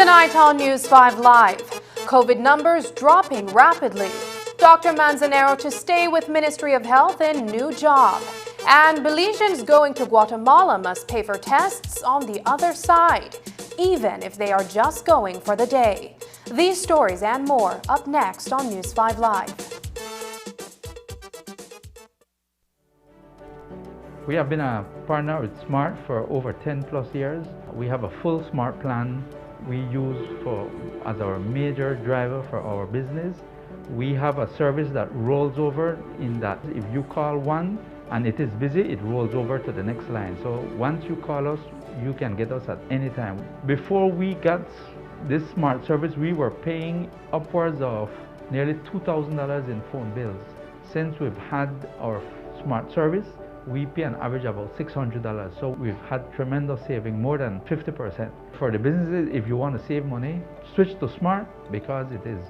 Tonight on News 5 Live, COVID numbers dropping rapidly. Dr. Manzanero to stay with Ministry of Health in new job. And Belizeans going to Guatemala must pay for tests on the other side, even if they are just going for the day. These stories and more up next on News 5 Live. We have been a partner with SMART for over 10 plus years. We have a full SMART plan we use as our major driver for our business. We have a service that rolls over in that if you call one and it is busy, it rolls over to the next line. So once you call us, you can get us at any time. Before we got this SMART service, we were paying upwards of nearly $2,000 in phone bills. Since we've had our SMART service, we pay an average of about $600. So we've had tremendous saving, more than 50%. For the businesses, if you want to save money, switch to SMART because it is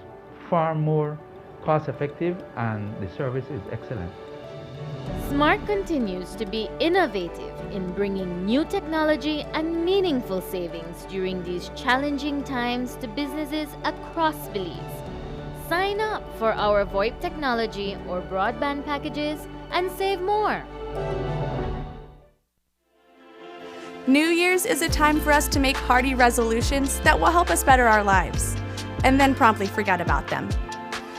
far more cost effective and the service is excellent. SMART continues to be innovative in bringing new technology and meaningful savings during these challenging times to businesses across Belize. Sign up for our VoIP technology or broadband packages and save more. New Year's is a time for us to make hearty resolutions that will help us better our lives, and then promptly forget about them.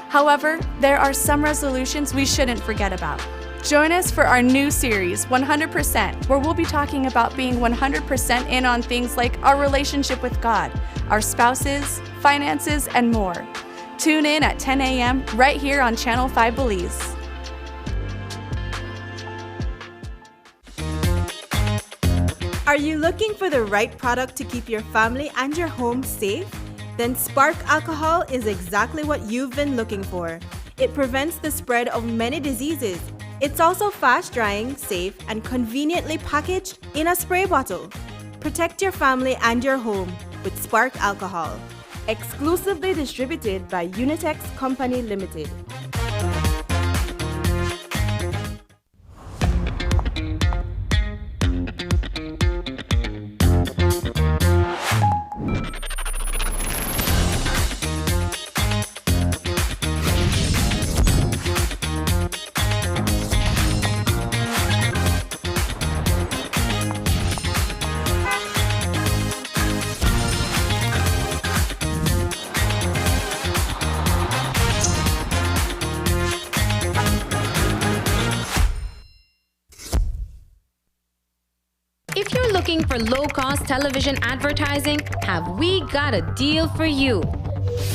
However, there are some resolutions we shouldn't forget about. Join us for our new series, 100%, where we'll be talking about being 100% in on things like our relationship with God, our spouses, finances, and more. Tune in at 10 a.m. right here on Channel 5 Belize. Are you looking for the right product to keep your family and your home safe? Then Spark Alcohol is exactly what you've been looking for. It prevents the spread of many diseases. It's also fast drying, safe, and conveniently packaged in a spray bottle. Protect your family and your home with Spark Alcohol. Exclusively distributed by Unitex Company Limited. If you're looking for low-cost television advertising, have we got a deal for you?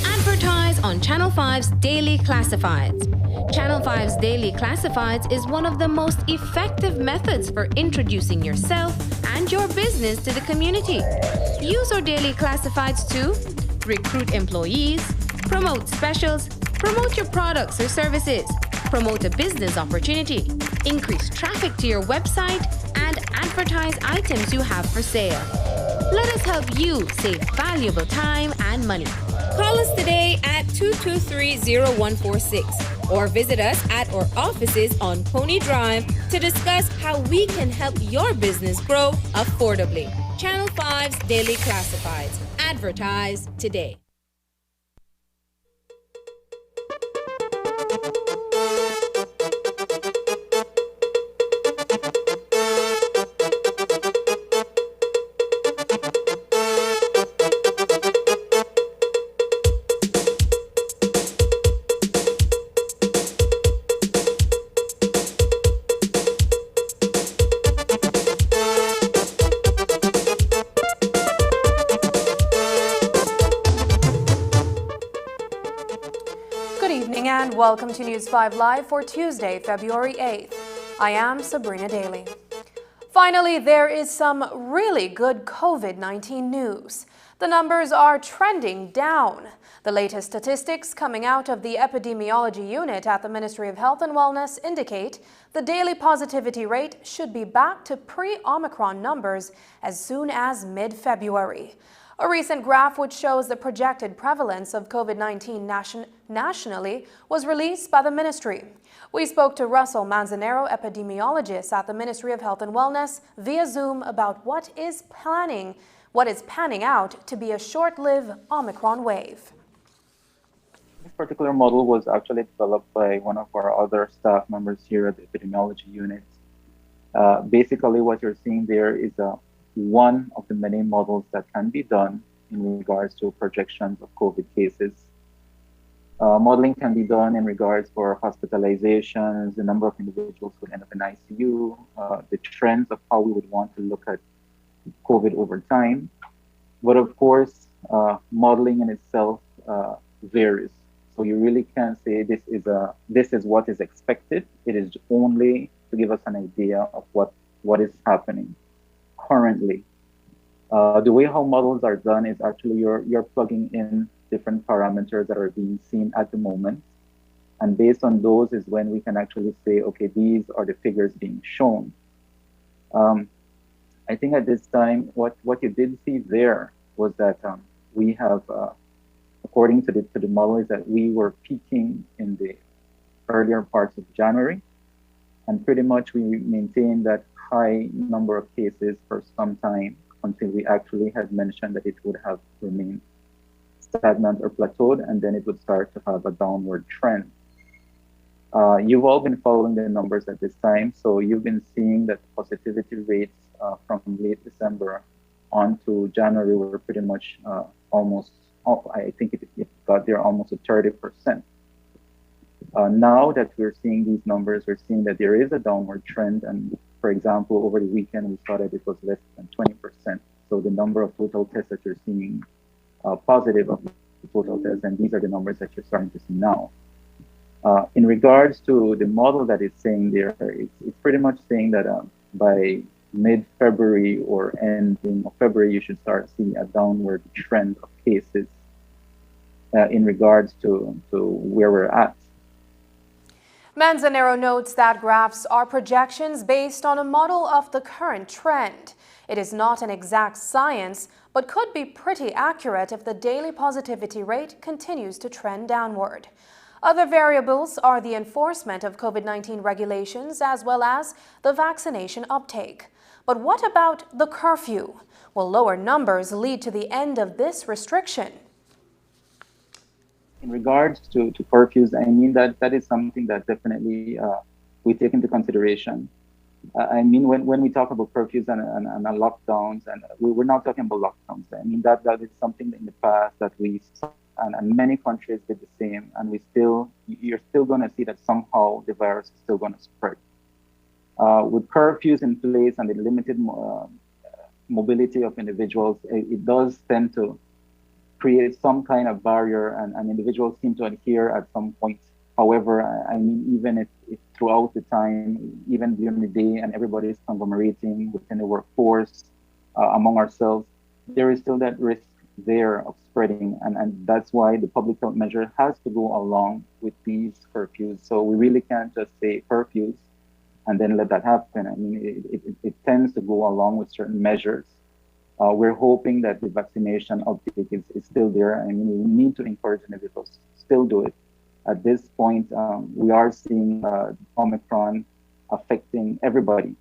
Advertise on Channel 5's Daily Classifieds. Channel 5's Daily Classifieds is one of the most effective methods for introducing yourself and your business to the community. Use our Daily Classifieds to recruit employees, promote specials, promote your products or services, promote a business opportunity, increase traffic to your website, and advertise items you have for sale. Let us help you save valuable time and money. Call us today at 223-0146 or visit us at our offices on Pony Drive to discuss how we can help your business grow affordably. Channel 5's Daily Classifieds. Advertise today. And welcome to News 5 Live for Tuesday, February 8th. I am Sabrina Daly. Finally, there is some really good COVID-19 news. The numbers are trending down. The latest statistics coming out of the epidemiology unit at the Ministry of Health and Wellness indicate the daily positivity rate should be back to pre-Omicron numbers as soon as mid-February. A recent graph which shows the projected prevalence of COVID-19 nationally was released by the ministry. We spoke to Russell Manzanero, epidemiologist at the Ministry of Health and Wellness, via Zoom about what is planning what is panning out to be a short-lived Omicron wave. This particular model was actually developed by one of our other staff members here at the epidemiology unit. Basically, what you're seeing there is one of the many models that can be done in regards to projections of COVID cases. Modeling can be done in regards for hospitalizations, the number of individuals who end up in ICU, the trends of how we would want to look at COVID over time. But of course, modeling in itself varies. So you really can't say this is what is expected. It is only to give us an idea of what is happening currently. The way how models are done is actually you're plugging in different parameters that are being seen at the moment. And based on those is when we can actually say, okay, these are the figures being shown. I think at this time, what you did see there was that we have, according to the model, is that we were peaking in the earlier parts of January. And pretty much we maintained that high number of cases for some time until we actually had mentioned that it would have remained stagnant or plateaued, and then it would start to have a downward trend. You've all been following the numbers at this time, so you've been seeing that positivity rates from late December on to January were pretty much almost, I think it got there almost to 30%. Now that we're seeing these numbers, we're seeing that there is a downward trend, and for example, over the weekend, we saw that it was less than 20%. So the number of total tests that you're seeing positive of the total tests, and these are the numbers that you're starting to see now. In regards to the model that it's saying there, it's pretty much saying that by mid-February or ending of February, you should start seeing a downward trend of cases in regards to where we're at. Manzanero notes that graphs are projections based on a model of the current trend. It is not an exact science, but could be pretty accurate if the daily positivity rate continues to trend downward. Other variables are the enforcement of COVID-19 regulations as well as the vaccination uptake. But what about the curfew? Will lower numbers lead to the end of this restriction? In regards to curfews, I mean that is something that definitely we take into consideration. I mean, when we talk about curfews and lockdowns, and we're not talking about lockdowns. I mean, that is something in the past that we saw, and many countries did the same, and you're still going to see that somehow the virus is still going to spread. With curfews in place and the limited mobility of individuals, it does tend to create some kind of barrier, and individuals seem to adhere at some point. However, I mean, even if throughout the time, even during the day, and everybody is conglomerating within the workforce, among ourselves, there is still that risk there of spreading, and that's why the public health measure has to go along with these curfews. So we really can't just say curfews and then let that happen. I mean, it tends to go along with certain measures. We're hoping that the vaccination uptake is still there. I mean, we need to encourage individuals to still do it. At this point, we are seeing Omicron affecting everybody.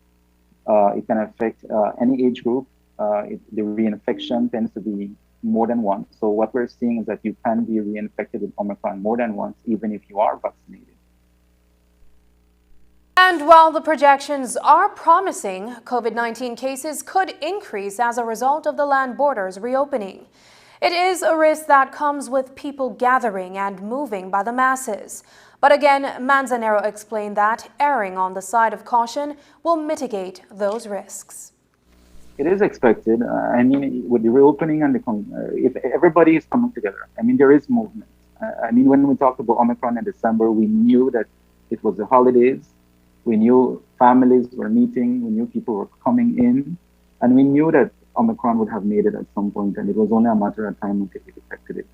It can affect any age group. The reinfection tends to be more than once. So what we're seeing is that you can be reinfected with Omicron more than once, even if you are vaccinated. And while the projections are promising, COVID-19 cases could increase as a result of the land borders reopening. It is a risk that comes with people gathering and moving by the masses. But again, Manzanero explained that erring on the side of caution will mitigate those risks. It is expected. I mean, with the reopening and if everybody is coming together, I mean, there is movement. I mean, when we talked about Omicron in December, we knew that it was the holidays. We knew families were meeting. We knew people were coming in. And we knew that Omicron would have made it at some point, and it was only a matter of time until we detected it.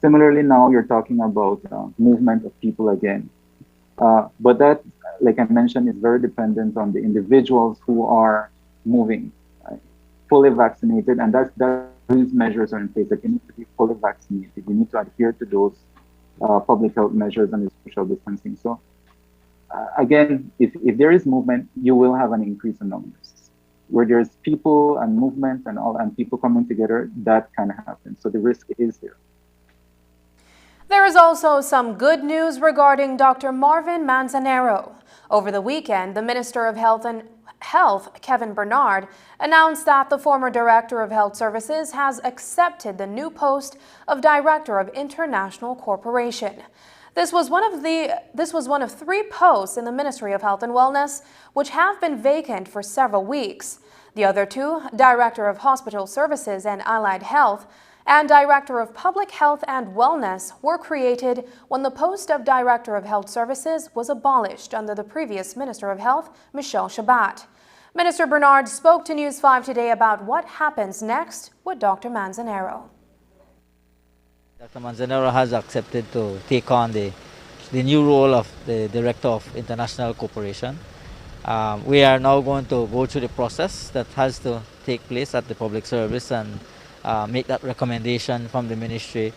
Similarly, now you're talking about movement of people again. But that, like I mentioned, is very dependent on the individuals who are moving, fully vaccinated, and these measures are in place that you need to be fully vaccinated. You need to adhere to those public health measures and the social distancing. So again, if there is movement, you will have an increase in numbers. where there's people and movement and all, and people coming together, that can happen. So the risk is there. There is also some good news regarding Dr. Marvin Manzanero. Over the weekend, the Minister of Health, Kevin Bernard, announced that the former Director of Health Services has accepted the new post of Director of International Corporation. This was one of 3 posts in the Ministry of Health and Wellness, which have been vacant for several weeks. The other 2, Director of Hospital Services and Allied Health and Director of Public Health and Wellness, were created when the post of Director of Health Services was abolished under the previous Minister of Health, Michelle Shabat. Minister Bernard spoke to News 5 today about what happens next with Dr. Manzanero. Dr. Manzanero has accepted to take on the new role of the Director of International Corporation. We are now going to go through the process that has to take place at the Public Service and make that recommendation from the ministry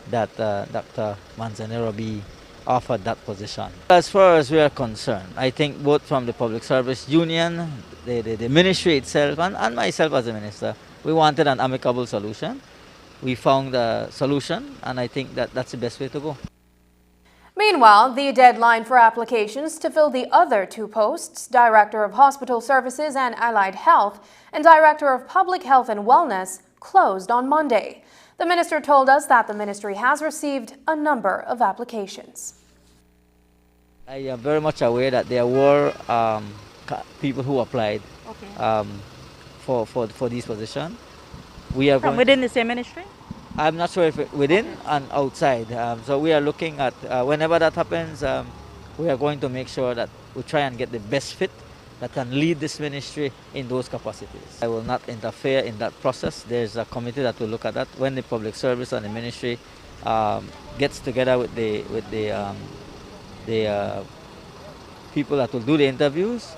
that Dr. Manzanero be offered that position. As far as we are concerned, I think both from the Public Service Union, the ministry itself, and myself as a minister, we wanted an amicable solution. We found a solution, and I think that that's the best way to go. Meanwhile, the deadline for applications to fill the other 2 posts, Director of Hospital Services and Allied Health and Director of Public Health and Wellness, closed on Monday. The minister told us that the ministry has received a number of applications. I am very much aware that there were people who applied for this position. We are from within the same ministry? I'm not sure if within and outside. So we are looking at, whenever that happens, we are going to make sure that we try and get the best fit that can lead this ministry in those capacities. I will not interfere in that process. There's a committee that will look at that. When the Public Service and the ministry gets together with the people that will do the interviews.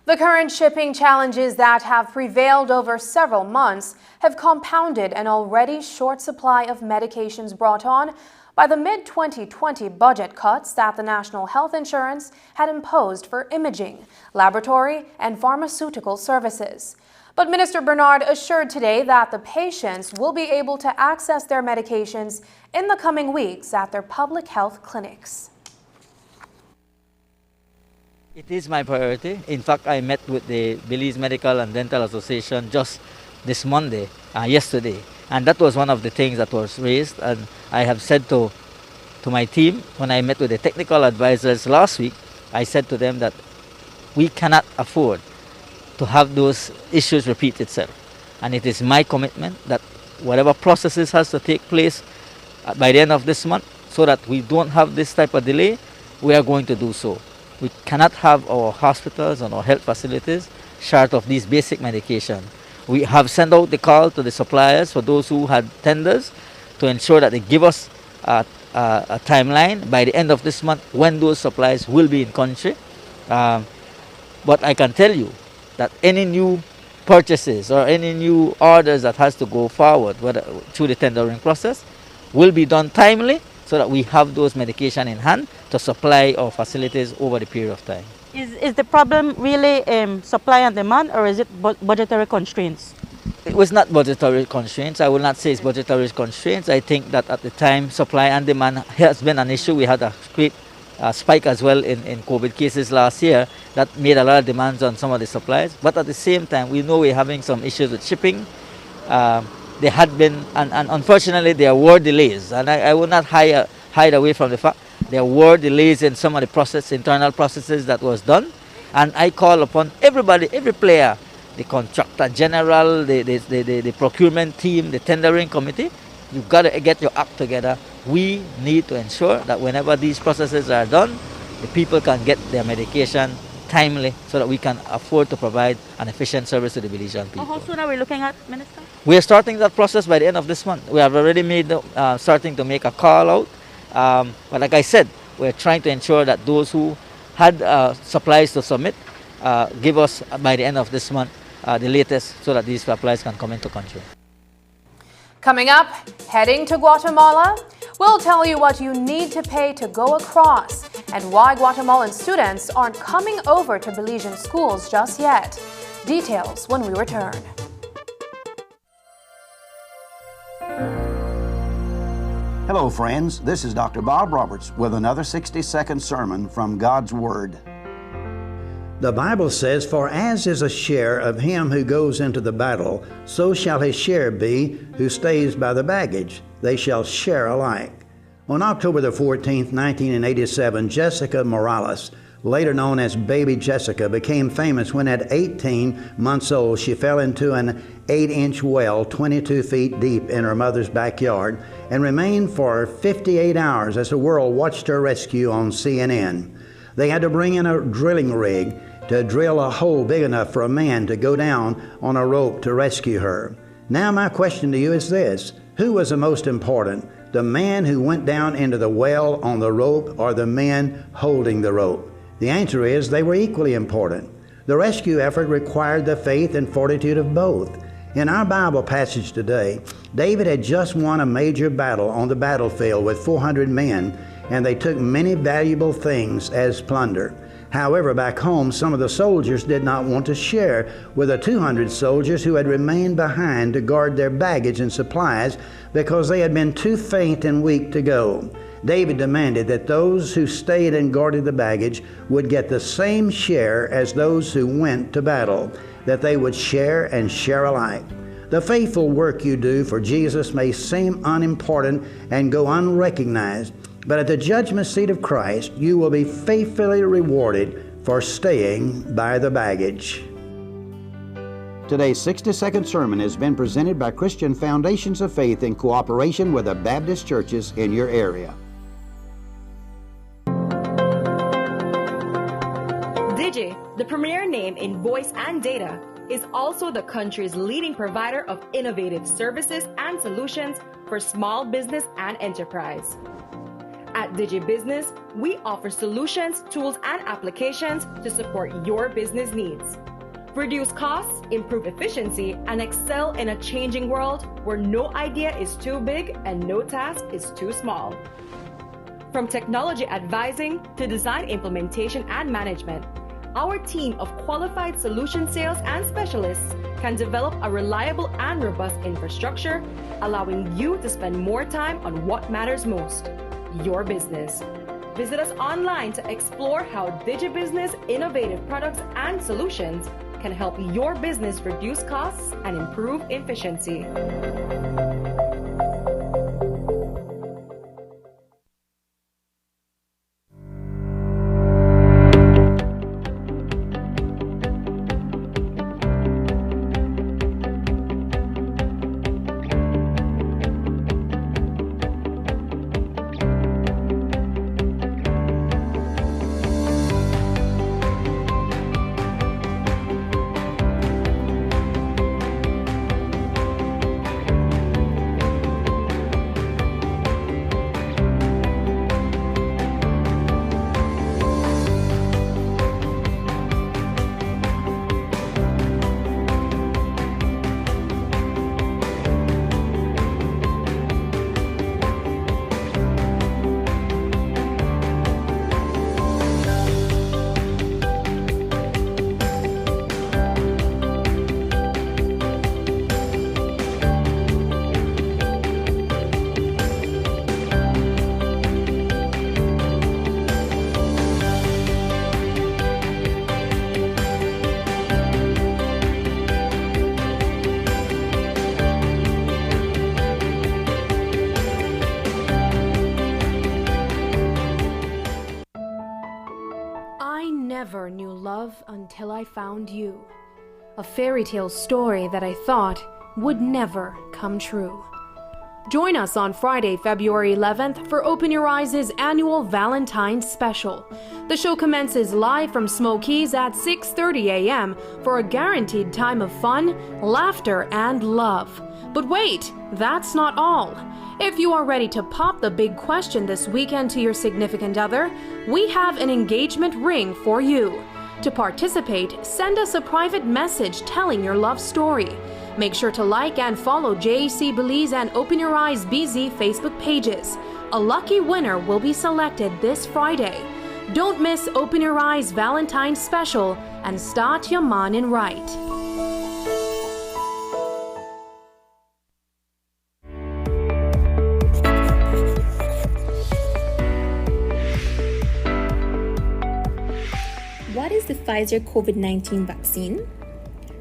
The current shipping challenges that have prevailed over several months have compounded an already short supply of medications brought on by the mid-2020 budget cuts that the National Health Insurance had imposed for imaging, laboratory, and pharmaceutical services. But Minister Bernard assured today that the patients will be able to access their medications in the coming weeks at their public health clinics. It is my priority. In fact, I met with the Belize Medical and Dental Association just this Monday, yesterday. And that was one of the things that was raised. And I have said to my team, when I met with the technical advisors last week, I said to them that we cannot afford to have those issues repeat itself. And it is my commitment that whatever processes has to take place by the end of this month, so that we don't have this type of delay, we are going to do so. We cannot have our hospitals and our health facilities short of these basic medication. We have sent out the call to the suppliers for those who had tenders to ensure that they give us a timeline by the end of this month when those supplies will be in country. But I can tell you that any new purchases or any new orders that has to go forward, whether through the tendering process, will be done timely so that we have those medication in hand to supply our facilities over the period of time. Is the problem really supply and demand, or is it budgetary constraints? It was not budgetary constraints. I will not say it's budgetary constraints. I think that at the time, supply and demand has been an issue. We had a great spike as well in COVID cases last year that made a lot of demands on some of the supplies. But at the same time, we know we're having some issues with shipping. There had been, and unfortunately, there were delays. And I will not hide away from the fact there were delays in some of the internal processes that was done. And I call upon everybody, every player, the contractor general, the procurement team, the tendering committee, you've got to get your act together. We need to ensure that whenever these processes are done, the people can get their medication timely so that we can afford to provide an efficient service to the Belizean people. How soon are we looking at, Minister? We are starting that process by the end of this month. We have already starting to make a call out. But like I said, we're trying to ensure that those who had supplies to submit give us by the end of this month the latest so that these supplies can come into country. Coming up, heading to Guatemala, we'll tell you what you need to pay to go across and why Guatemalan students aren't coming over to Belizean schools just yet. Details when we return. Hello, friends. This is Dr. Bob Roberts with another 60-second sermon from God's Word. The Bible says, "For as is a share of him who goes into the battle, so shall his share be who stays by the baggage. They shall share alike." On October the 14th, 1987, Jessica Morales, later known as Baby Jessica, became famous when at 18 months old she fell into an 8-inch well 22 feet deep in her mother's backyard and remained for 58 hours as the world watched her rescue on CNN. They had to bring in a drilling rig to drill a hole big enough for a man to go down on a rope to rescue her. Now my question to you is this: who was the most important? The man who went down into the well on the rope or the men holding the rope? The answer is they were equally important. The rescue effort required the faith and fortitude of both. In our Bible passage today, David had just won a major battle on the battlefield with 400 men, and they took many valuable things as plunder. However, back home, some of the soldiers did not want to share with the 200 soldiers who had remained behind to guard their baggage and supplies because they had been too faint and weak to go. David demanded that those who stayed and guarded the baggage would get the same share as those who went to battle, that they would share and share alike. The faithful work you do for Jesus may seem unimportant and go unrecognized, but at the judgment seat of Christ, you will be faithfully rewarded for staying by the baggage. Today's 60-second sermon has been presented by Christian Foundations of Faith in cooperation with the Baptist churches in your area. Digi, the premier name in voice and data, is also the country's leading provider of innovative services and solutions for small business and enterprise. At Digi Business, we offer solutions, tools, and applications to support your business needs. Reduce costs, improve efficiency, and excel in a changing world where no idea is too big and no task is too small. From technology advising to design implementation and management, our team of qualified solution sales and specialists can develop a reliable and robust infrastructure, allowing you to spend more time on what matters most, your business. Visit us online to explore how DigiBusiness innovative products and solutions can help your business reduce costs and improve efficiency. Never knew love until I found you. A fairy tale story that I thought would never come true. Join us on Friday, February 11th for Open Your Eyes' annual Valentine's Special. The show commences live from Smokies at 6:30 a.m. for a guaranteed time of fun, laughter, and love. But wait, that's not all. If you are ready to pop the big question this weekend to your significant other, we have an engagement ring for you. To participate, send us a private message telling your love story. Make sure to like and follow JAC Belize and Open Your Eyes BZ Facebook pages. A lucky winner will be selected this Friday. Don't miss Open Your Eyes Valentine's Special and start your morning right. Pfizer COVID-19 vaccine?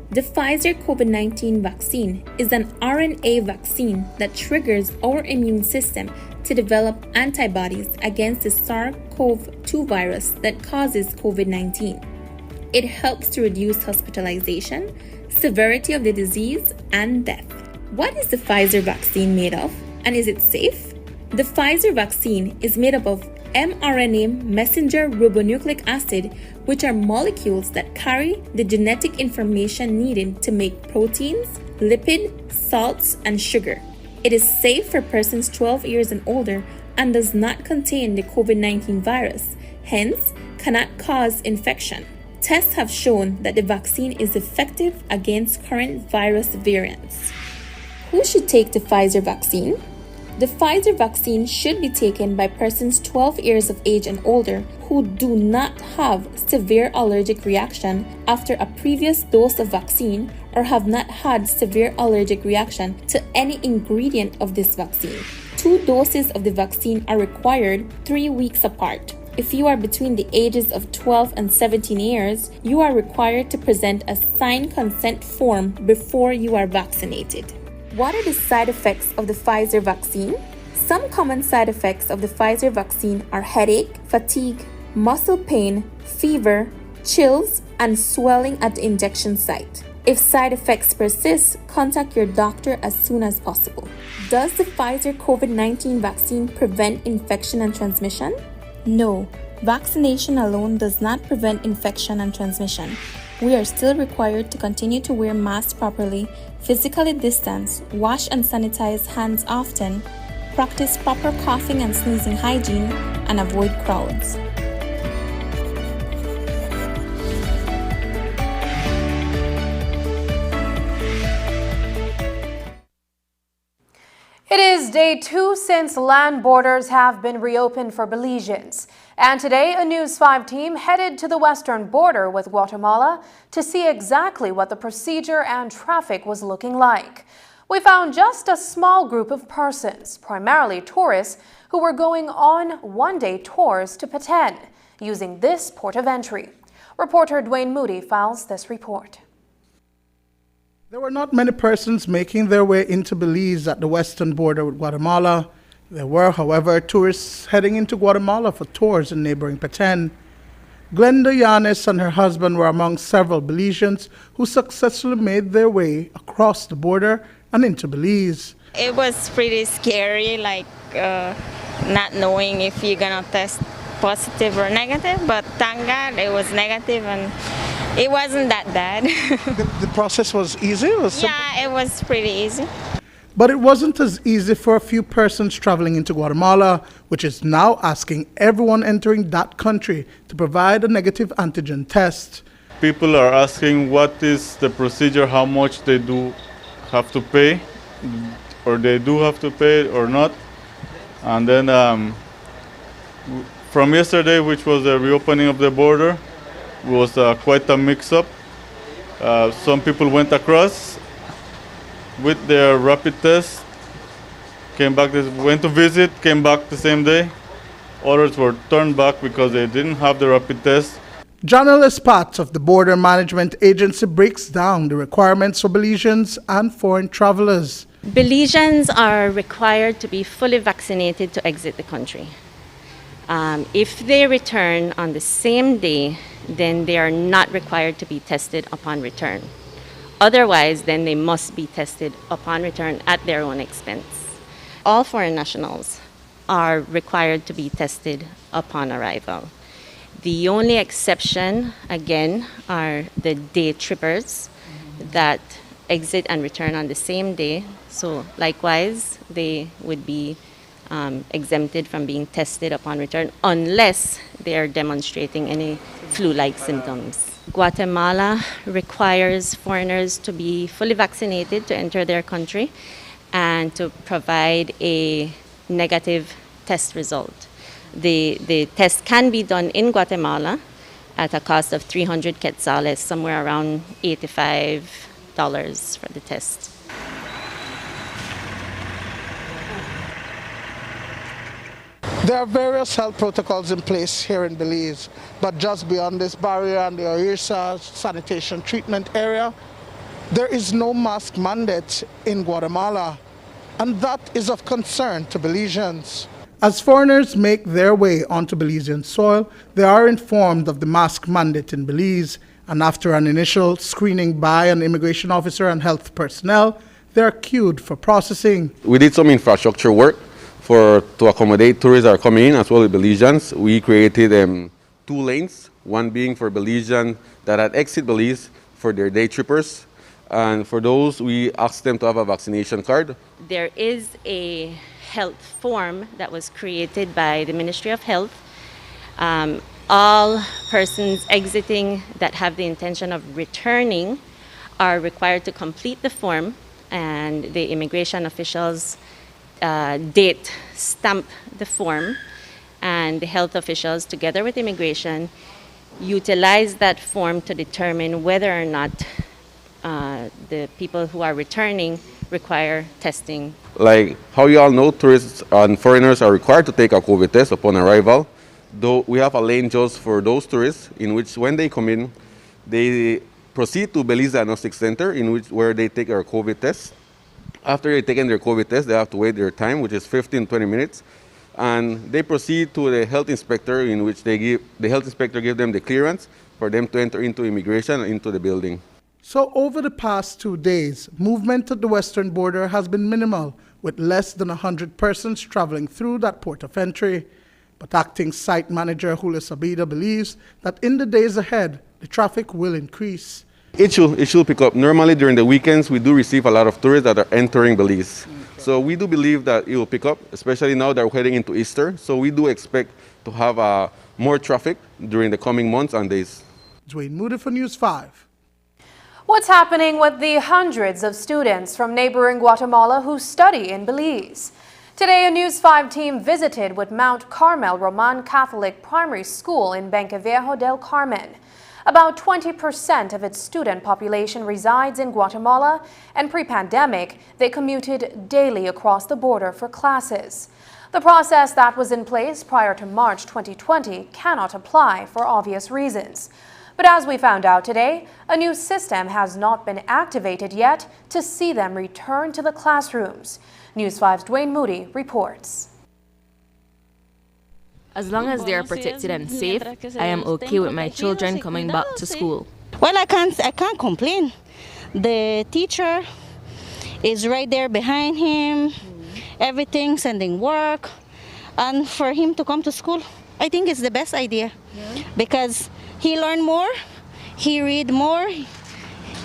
The Pfizer COVID-19 vaccine is an RNA vaccine that triggers our immune system to develop antibodies against the SARS-CoV-2 virus that causes COVID-19. It helps to reduce hospitalization, severity of the disease, and death. What is the Pfizer vaccine made of, and is it safe? The Pfizer vaccine is made up of mRNA messenger ribonucleic acid, which are molecules that carry the genetic information needed to make proteins, lipid, salts, and sugar. It is safe for persons 12 years and older and does not contain the COVID-19 virus, hence cannot cause infection. Tests have shown that the vaccine is effective against current virus variants. Who should take the Pfizer vaccine? The Pfizer vaccine should be taken by persons 12 years of age and older who do not have severe allergic reaction after a previous dose of vaccine or have not had severe allergic reaction to any ingredient of this vaccine. 2 doses of the vaccine are required 3 weeks apart. If you are between the ages of 12 and 17 years, you are required to present a signed consent form before you are vaccinated. What are the side effects of the Pfizer vaccine? Some common side effects of the Pfizer vaccine are headache, fatigue, muscle pain, fever, chills, and swelling at the injection site. If side effects persist, contact your doctor as soon as possible. Does the Pfizer COVID-19 vaccine prevent infection and transmission? No, vaccination alone does not prevent infection and transmission. We are still required to continue to wear masks properly, physically distance, wash and sanitize hands often, practice proper coughing and sneezing hygiene, and avoid crowds. It is day 2 since land borders have been reopened for Belizeans. And today, a News 5 team headed to the western border with Guatemala to see exactly what the procedure and traffic was looking like. We found just a small group of persons, primarily tourists, who were going on one-day tours to Petén, using this port of entry. Reporter Dwayne Moody files this report. There were not many persons making their way into Belize at the western border with Guatemala. There were, however, tourists heading into Guatemala for tours in neighboring Petén. Glenda Yanis and her husband were among several Belizeans who successfully made their way across the border and into Belize. It was pretty scary, not knowing if you're gonna test positive or negative, but thank God it was negative and it wasn't that bad. The process was easy? Yeah, it was pretty easy. But it wasn't as easy for a few persons traveling into Guatemala, which is now asking everyone entering that country to provide a negative antigen test. People are asking what is the procedure, how much they do have to pay, or they do have to pay or not. And then from yesterday, which was the reopening of the border, was quite a mix-up. Some people went across with their rapid test, came back, went to visit, came back the same day. Others were turned back because they didn't have the rapid test. Journalist Pat of the Border Management Agency breaks down the requirements for Belizeans and foreign travelers. Belizeans are required to be fully vaccinated to exit the country. If they return on the same day, then they are not required to be tested upon return. Otherwise, then they must be tested upon return at their own expense. All foreign nationals are required to be tested upon arrival. The only exception, again, are the day trippers that exit and return on the same day. So likewise, they would be exempted from being tested upon return unless they are demonstrating any flu-like symptoms. Guatemala requires foreigners to be fully vaccinated to enter their country and to provide a negative test result. The test can be done in Guatemala at a cost of 300 quetzales, somewhere around $85 for the test. There are various health protocols in place here in Belize, but just beyond this barrier and the Orisa sanitation treatment area, there is no mask mandate in Guatemala, and that is of concern to Belizeans. As foreigners make their way onto Belizean soil, they are informed of the mask mandate in Belize, and after an initial screening by an immigration officer and health personnel, they are queued for processing. We did some infrastructure work to accommodate tourists that are coming in as well as Belizeans. We created 2 lanes, one being for Belizeans that had exit Belize for their day trippers. And for those, we asked them to have a vaccination card. There is a health form that was created by the Ministry of Health. All persons exiting that have the intention of returning are required to complete the form, and the immigration officials date stamp the form, and the health officials, together with immigration, utilize that form to determine whether or not the people who are returning require testing. Like how you all know, tourists and foreigners are required to take a COVID test upon arrival. Though we have a lane just for those tourists in which when they come in, they proceed to Belize Diagnostic Center where they take their COVID test. After they've taken their COVID test, they have to wait their time, which is 15-20 minutes. And they proceed to the health inspector, in which the health inspector gives them the clearance for them to enter into immigration and into the building. So over the past 2 days, movement at the western border has been minimal, with less than 100 persons traveling through that port of entry. But acting site manager Julio Sabida believes that in the days ahead, the traffic will increase. It should pick up. Normally during the weekends, we do receive a lot of tourists that are entering Belize. Okay. So we do believe that it will pick up, especially now that we're heading into Easter. So we do expect to have more traffic during the coming months and days. Dwayne Moody for News 5. What's happening with the hundreds of students from neighboring Guatemala who study in Belize? Today, a News 5 team visited with Mount Carmel Roman Catholic Primary School in Benqueviejo del Carmen. About 20% of its student population resides in Guatemala, and pre-pandemic, they commuted daily across the border for classes. The process that was in place prior to March 2020 cannot apply for obvious reasons. But as we found out today, a new system has not been activated yet to see them return to the classrooms. News 5's Dwayne Moody reports. As long as they are protected and safe, I am okay with my children coming back to school. Well, I can't complain. The teacher is right there behind him, everything, sending work. And for him to come to school, I think it's the best idea. Because he learn more, he read more.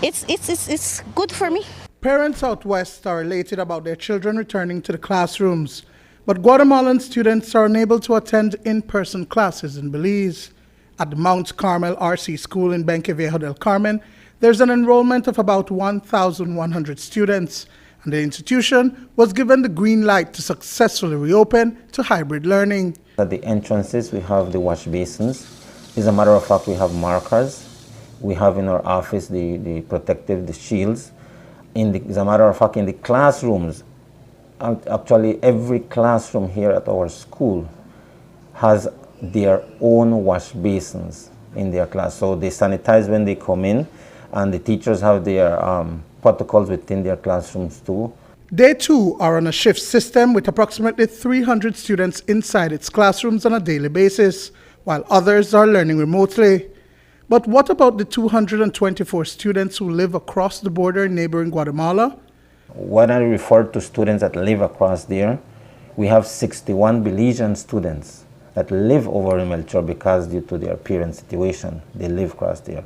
It's good for me. Parents out west are elated about their children returning to the classrooms, but Guatemalan students are unable to attend in-person classes in Belize. At the Mount Carmel RC School in Benqueviejo del Carmen, there's an enrollment of about 1,100 students, and the institution was given the green light to successfully reopen to hybrid learning. At the entrances, we have the wash basins. As a matter of fact, we have markers. We have in our office the shields. As a matter of fact, in the classrooms, actually every classroom here at our school has their own wash basins in their class. So they sanitize when they come in, and the teachers have their protocols within their classrooms too. They too are on a shift system with approximately 300 students inside its classrooms on a daily basis, while others are learning remotely. But what about the 224 students who live across the border in neighboring Guatemala? When I refer to students that live across there, we have 61 Belizean students that live over in Melchor because due to their parent situation, they live across there.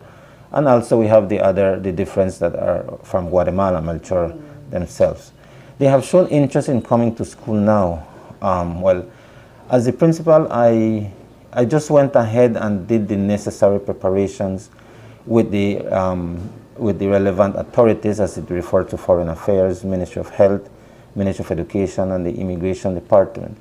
And also we have the difference that are from Guatemala, Melchor themselves. They have shown interest in coming to school now. Well, as a principal, I just went ahead and did the necessary preparations with the relevant authorities, as it referred to Foreign Affairs, Ministry of Health, Ministry of Education, and the Immigration Department.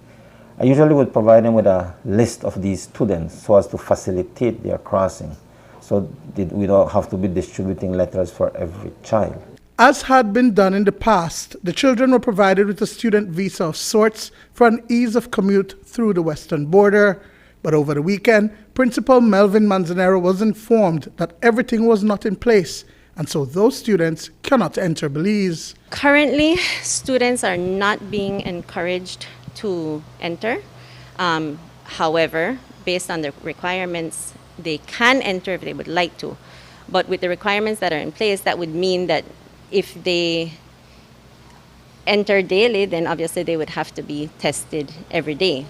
I usually would provide them with a list of these students so as to facilitate their crossing, so we don't have to be distributing letters for every child. As had been done in the past, the children were provided with a student visa of sorts for an ease of commute through the western border. But over the weekend, Principal Melvin Manzanero was informed that everything was not in place, and so those students cannot enter Belize. Currently, students are not being encouraged to enter. However, based on the requirements, they can enter if they would like to. But with the requirements that are in place, that would mean that if they enter daily, then obviously they would have to be tested every day.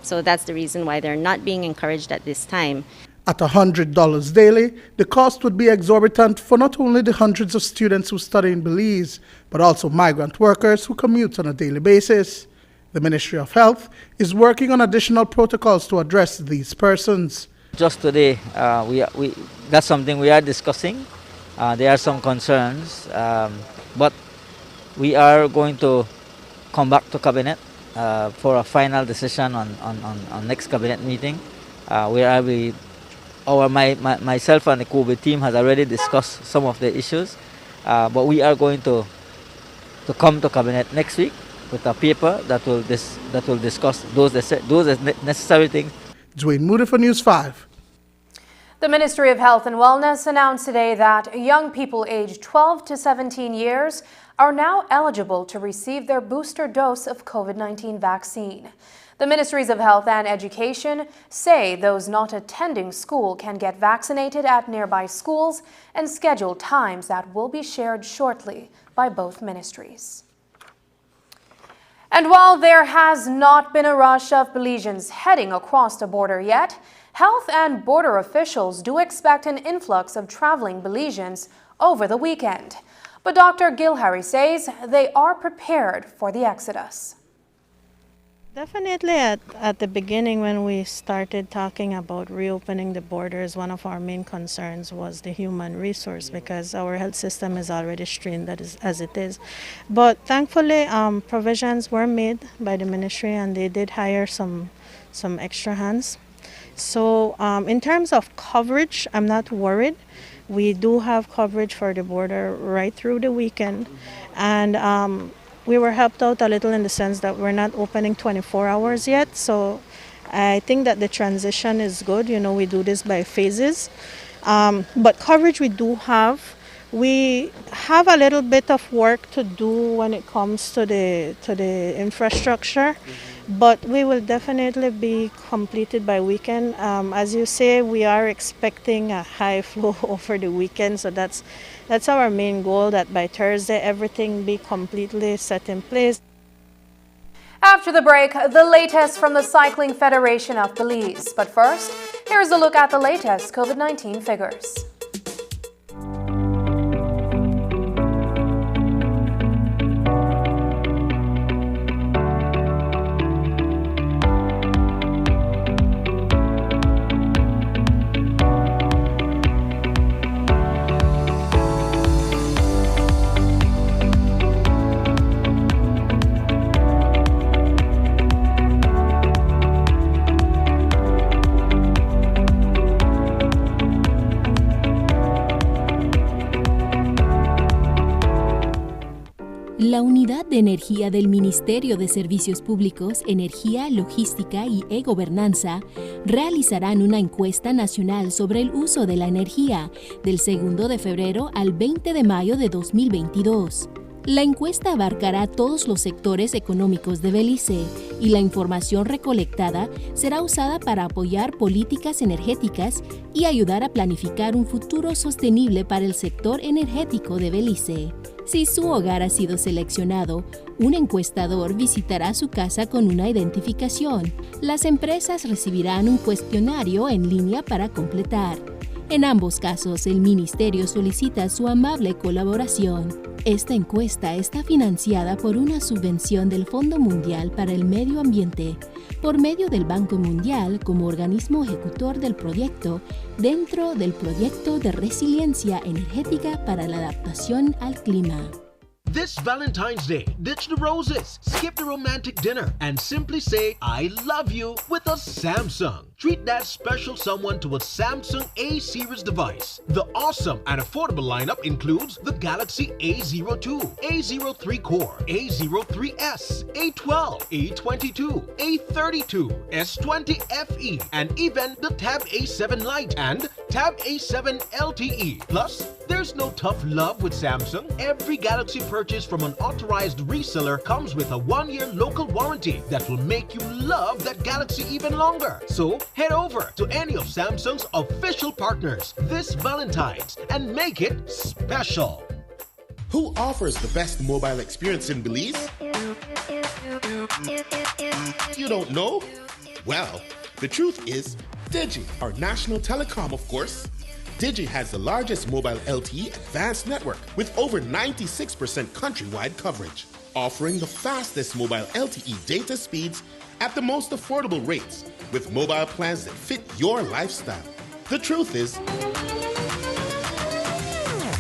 So that's the reason why they're not being encouraged at this time. At $100 daily, the cost would be exorbitant for not only the hundreds of students who study in Belize, but also migrant workers who commute on a daily basis. The Ministry of Health is working on additional protocols to address these persons. Just today, that's something we are discussing. There are some concerns, but we are going to come back to Cabinet for a final decision on next Cabinet meeting, where myself and the COVID team has already discussed some of the issues, but we are going to come to Cabinet next week with a paper that will discuss those necessary things. Dwayne Moody for News 5. The Ministry of Health and Wellness announced today that young people aged 12 to 17 years are now eligible to receive their booster dose of COVID-19 vaccine. The Ministries of Health and Education say those not attending school can get vaccinated at nearby schools and schedule times that will be shared shortly by both ministries. And while there has not been a rush of Belizeans heading across the border yet, Health and border officials do expect an influx of traveling Belizeans over the weekend. But Dr. Gilhari says they are prepared for the exodus. Definitely at the beginning when we started talking about reopening the borders, one of our main concerns was the human resource because our health system is already strained as it is. But thankfully provisions were made by the ministry and they did hire some extra hands. So in terms of coverage, I'm not worried. We do have coverage for the border right through the weekend. And we were helped out a little in the sense that we're not opening 24 hours yet. So I think that the transition is good. You know, we do this by phases. But coverage we do have. We have a little bit of work to do when it comes to the infrastructure. But we will definitely be completed by weekend. As you say, we are expecting a high flow over the weekend, so that's our main goal, that by Thursday everything be completely set in place. After the break, the latest from the Cycling Federation of Belize. But first, here's a look at the latest COVID-19 figures. La Unidad de Energía del Ministerio de Servicios Públicos, Energía, Logística y E-Gobernanza realizarán una encuesta nacional sobre el uso de la energía del 2 de febrero al 20 de mayo de 2022. La encuesta abarcará todos los sectores económicos de Belice y la información recolectada será usada para apoyar políticas energéticas y ayudar a planificar un futuro sostenible para el sector energético de Belice. Si su hogar ha sido seleccionado, un encuestador visitará su casa con una identificación. Las empresas recibirán un cuestionario en línea para completar. En ambos casos, el ministerio solicita su amable colaboración. Esta encuesta está financiada por una subvención del Fondo Mundial para el Medio Ambiente, por medio del Banco Mundial como organismo ejecutor del proyecto, dentro del Proyecto de Resiliencia Energética para la Adaptación al Clima. This Valentine's Day, ditch the roses, skip the romantic dinner, and simply say, I love you with a Samsung. Treat that special someone to a Samsung A-series device. The awesome and affordable lineup includes the Galaxy A02, A03 Core, A03s, A12, A22, A32, S20 FE, and even the Tab A7 Lite and Tab A7 LTE. Plus, there's no tough love with Samsung. Every Galaxy purchase from an authorized reseller comes with a 1-year local warranty that will make you love that Galaxy even longer. So, head over to any of Samsung's official partners this Valentine's and make it special. Who offers the best mobile experience in Belize? You don't know? Well, the truth is, Digi, our national telecom, of course. Digi has the largest mobile LTE advanced network with over 96% countrywide coverage, offering the fastest mobile LTE data speeds at the most affordable rates with mobile plans that fit your lifestyle. The truth is,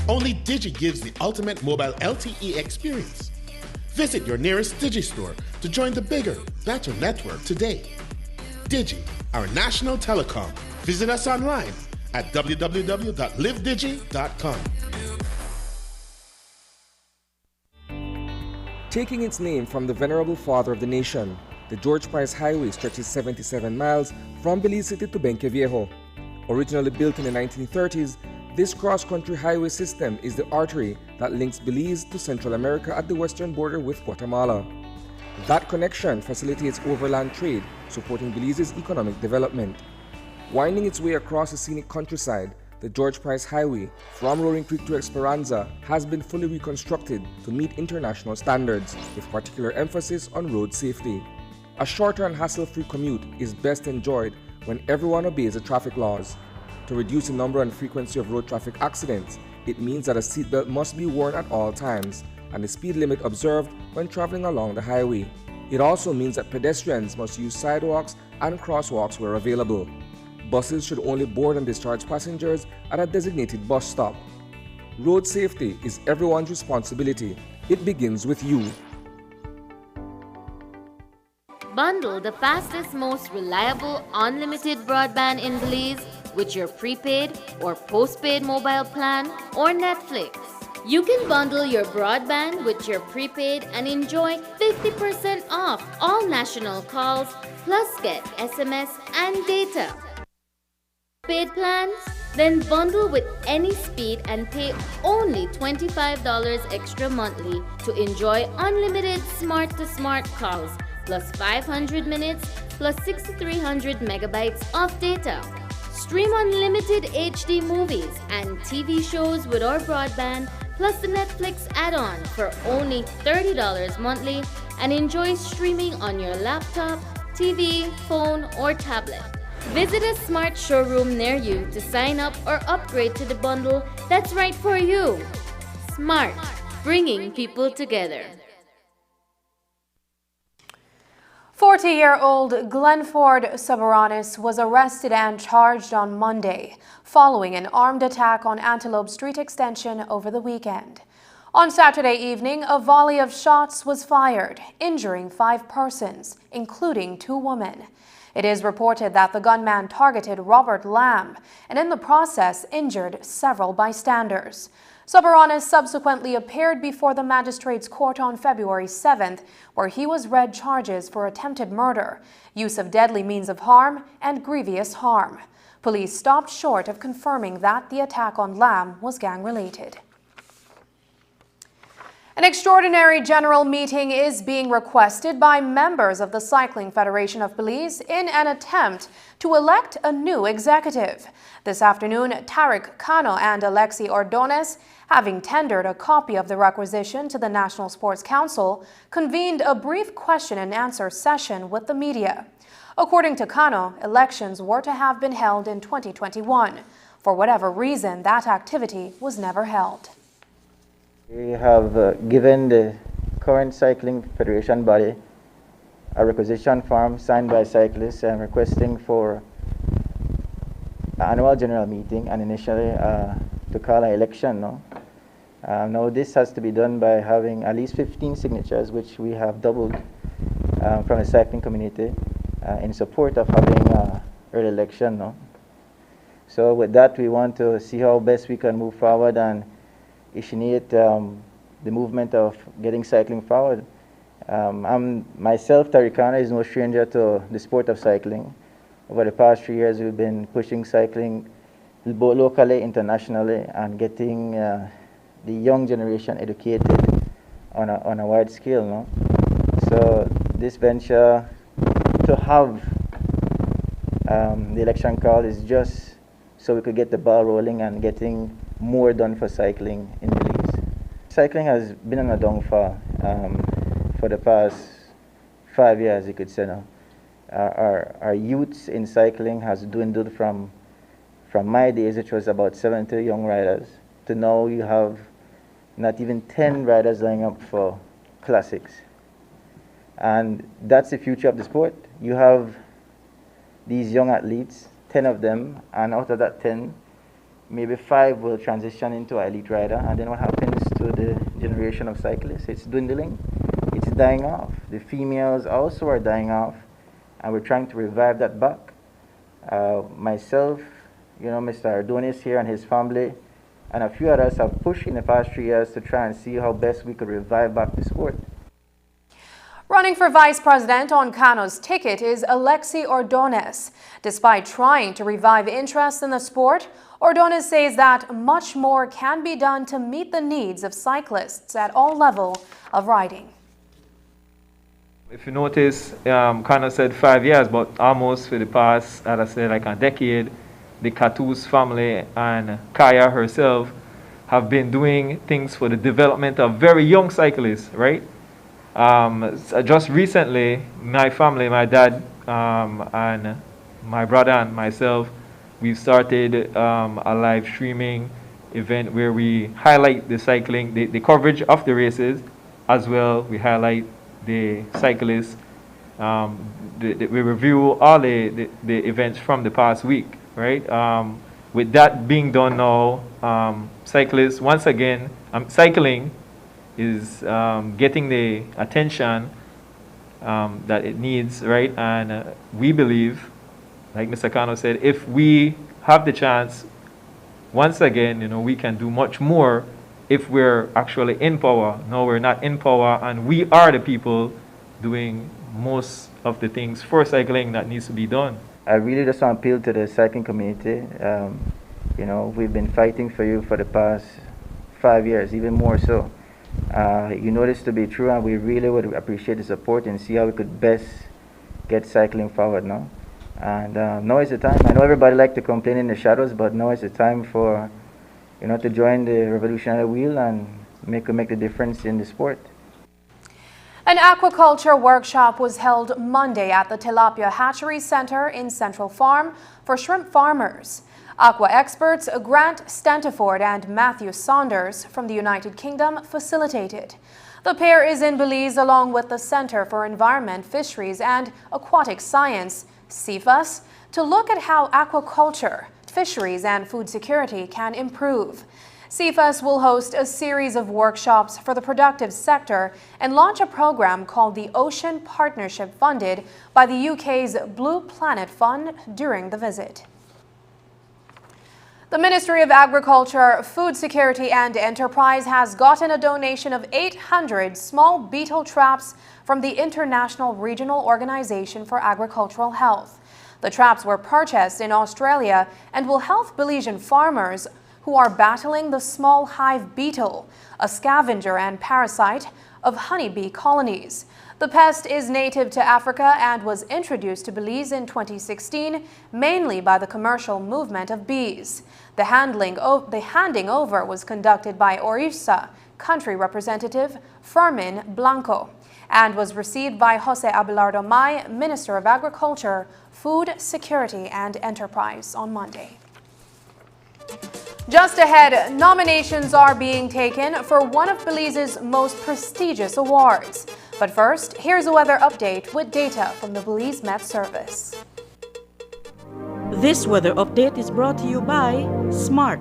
only Digi gives the ultimate mobile LTE experience. Visit your nearest Digi store to join the bigger, better network today. Digi, our national telecom. Visit us online at www.livedigi.com. Taking its name from the venerable father of the nation, the George Price Highway stretches 77 miles from Belize City to Benqueviejo. Originally built in the 1930s, this cross-country highway system is the artery that links Belize to Central America at the western border with Guatemala. That connection facilitates overland trade, supporting Belize's economic development. Winding its way across the scenic countryside, the George Price Highway from Roaring Creek to Esperanza has been fully reconstructed to meet international standards, with particular emphasis on road safety. A shorter and hassle-free commute is best enjoyed when everyone obeys the traffic laws. To reduce the number and frequency of road traffic accidents, it means that a seatbelt must be worn at all times and the speed limit observed when traveling along the highway. It also means that pedestrians must use sidewalks and crosswalks where available. Buses should only board and discharge passengers at a designated bus stop. Road safety is everyone's responsibility. It begins with you. Bundle the fastest, most reliable, unlimited broadband in Belize with your prepaid or postpaid mobile plan or Netflix. You can bundle your broadband with your prepaid and enjoy 50% off all national calls, plus get SMS and data. Paid plans? Then bundle with any speed and pay only $25 extra monthly to enjoy unlimited smart-to-smart calls, plus 500 minutes, plus 6,300 megabytes of data. Stream unlimited HD movies and TV shows with our broadband, plus the Netflix add-on for only $30 monthly, and enjoy streaming on your laptop, TV, phone, or tablet. Visit a smart showroom near you to sign up or upgrade to the bundle that's right for you. Smart, bringing people together. 40-year-old Glenford Sabaranis was arrested and charged on Monday following an armed attack on Antelope Street Extension over the weekend. On Saturday evening, a volley of shots was fired, injuring 5 persons, including 2 women. It is reported that the gunman targeted Robert Lamb and in the process injured several bystanders. Sabaranis subsequently appeared before the magistrate's court on February 7th, where he was read charges for attempted murder, use of deadly means of harm, and grievous harm. Police stopped short of confirming that the attack on Lamb was gang-related. An extraordinary general meeting is being requested by members of the Cycling Federation of Belize in an attempt to elect a new executive. This afternoon, Tariq Cano and Alexi Ordonez, having tendered a copy of the requisition to the National Sports Council, convened a brief question and answer session with the media. According to Cano, elections were to have been held in 2021. For whatever reason, that activity was never held. We have given the current Cycling Federation body a requisition form signed by cyclists requesting for an annual general meeting and initially to call an election. No? Now this has to be done by having at least 15 signatures, which we have doubled from the cycling community in support of having an early election. No? So with that, we want to see how best we can move forward and initiate the movement of getting cycling forward. Myself, Tarikana, is no stranger to the sport of cycling. Over the past 3 years, we've been pushing cycling both locally, internationally, and getting the young generation educated on a wide scale. No? So this venture to have the election call is just so we could get the ball rolling and getting more done for cycling in Belize. Cycling has been on a downfall for the past 5 years, you could say now. Our youths in cycling has dwindled from my days, which was about 70 young riders, to now you have not even 10 riders lining up for classics. And that's the future of the sport. You have these young athletes, 10 of them, and out of that 10, maybe 5 will transition into an elite rider, and then what happens to the generation of cyclists? It's dwindling, it's dying off. The females also are dying off, and we're trying to revive that back. Myself, Mr. Ardonis here and his family, and a few others have pushed in the past 3 years to try and see how best we could revive back the sport. Running for vice president on Cano's ticket is Alexi Ordonez. Despite trying to revive interest in the sport, Ordonez says that much more can be done to meet the needs of cyclists at all levels of riding. If you notice, Cano said 5 years, but almost for the past, I'd say like a decade, the Catus family and Kaya herself have been doing things for the development of very young cyclists, right? Just recently, my family, my dad and my brother and myself, we've started a live streaming event where we highlight the cycling, the coverage of the races, as well we highlight the cyclists. We review all the events from the past week, right? With that being done now, cyclists, once again, cycling is getting the attention that it needs, right? And we believe, like Mr. Cano said, if we have the chance, once again, we can do much more if we're actually in power. No, we're not in power, and we are the people doing most of the things for cycling that needs to be done. I really just want to appeal to the cycling community. We've been fighting for you for the past 5 years, even more so. You know this to be true, and we really would appreciate the support and see how we could best get cycling forward now. And now is the time. I know everybody likes to complain in the shadows, but now is the time for to join the revolutionary wheel and make the difference in the sport. An aquaculture workshop was held Monday at the Tilapia Hatchery Center in Central Farm for shrimp farmers. Aqua experts Grant Stantaford and Matthew Saunders from the United Kingdom facilitated. The pair is in Belize along with the Center for Environment, Fisheries and Aquatic Science, CFAS, to look at how aquaculture, fisheries and food security can improve. CFAS will host a series of workshops for the productive sector and launch a program called the Ocean Partnership, funded by the UK's Blue Planet Fund during the visit. The Ministry of Agriculture, Food Security and Enterprise has gotten a donation of 800 small beetle traps from the International Regional Organization for Agricultural Health. The traps were purchased in Australia and will help Belizean farmers who are battling the small hive beetle, a scavenger and parasite of honeybee colonies. The pest is native to Africa and was introduced to Belize in 2016, mainly by the commercial movement of bees. The handing over was conducted by Orissa Country Representative Fermin Blanco and was received by Jose Abelardo May, Minister of Agriculture, Food Security and Enterprise, on Monday. Just ahead, nominations are being taken for one of Belize's most prestigious awards. But first, here's a weather update with data from the Belize Met Service. This weather update is brought to you by SMART.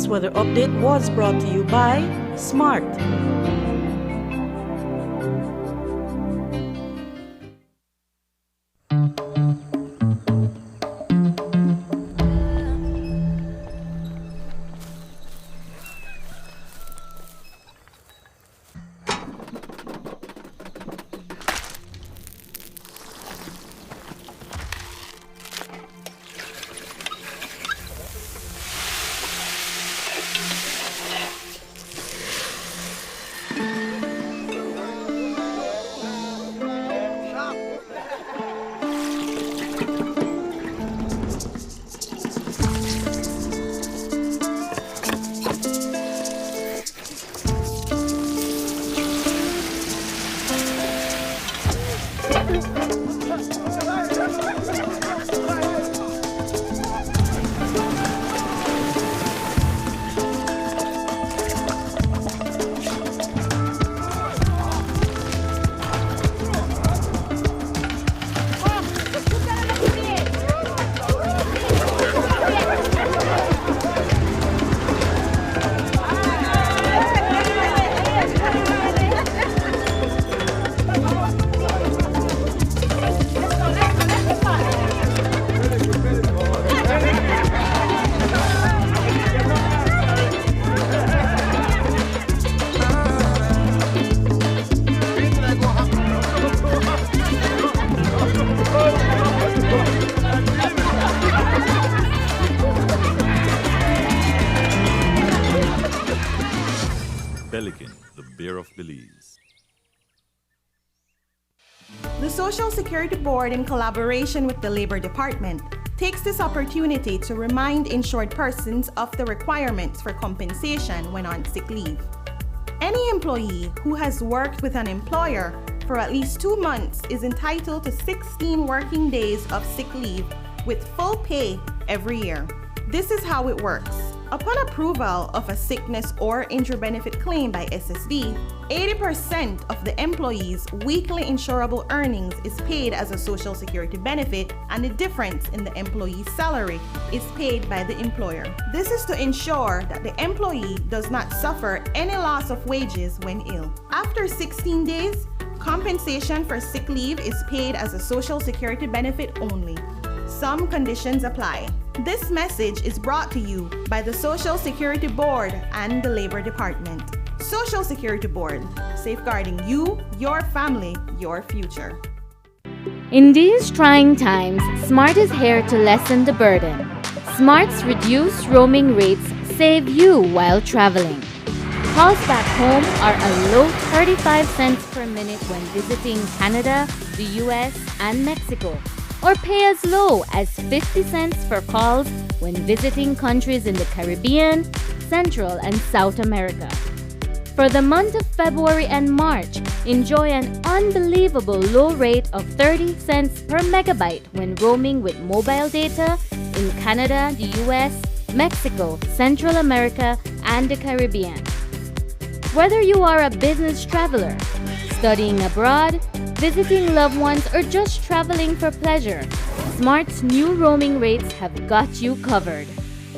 News Weather Update was brought to you by Smart. Pelican, the bear of Belize. The Social Security Board, in collaboration with the Labor Department, takes this opportunity to remind insured persons of the requirements for compensation when on sick leave. Any employee who has worked with an employer for at least 2 months is entitled to 16 working days of sick leave with full pay every year. This is how it works. Upon approval of a sickness or injury benefit claim by SSD, 80% of the employee's weekly insurable earnings is paid as a Social Security benefit, and the difference in the employee's salary is paid by the employer. This is to ensure that the employee does not suffer any loss of wages when ill. After 16 days, compensation for sick leave is paid as a Social Security benefit only. Some conditions apply. This message is brought to you by the Social Security Board and the Labor Department. Social Security Board, safeguarding you, your family, your future. In these trying times, Smart is here to lessen the burden. Smart's reduced roaming rates save you while traveling. Calls back home are a low 35 cents per minute when visiting Canada, the US, and Mexico, or pay as low as 50 cents for calls when visiting countries in the Caribbean, Central and South America. For the month of February and March, enjoy an unbelievable low rate of 30 cents per megabyte when roaming with mobile data in Canada, the US, Mexico, Central America, and the Caribbean. Whether you are a business traveler, studying abroad, visiting loved ones, or just traveling for pleasure, Smart's new roaming rates have got you covered.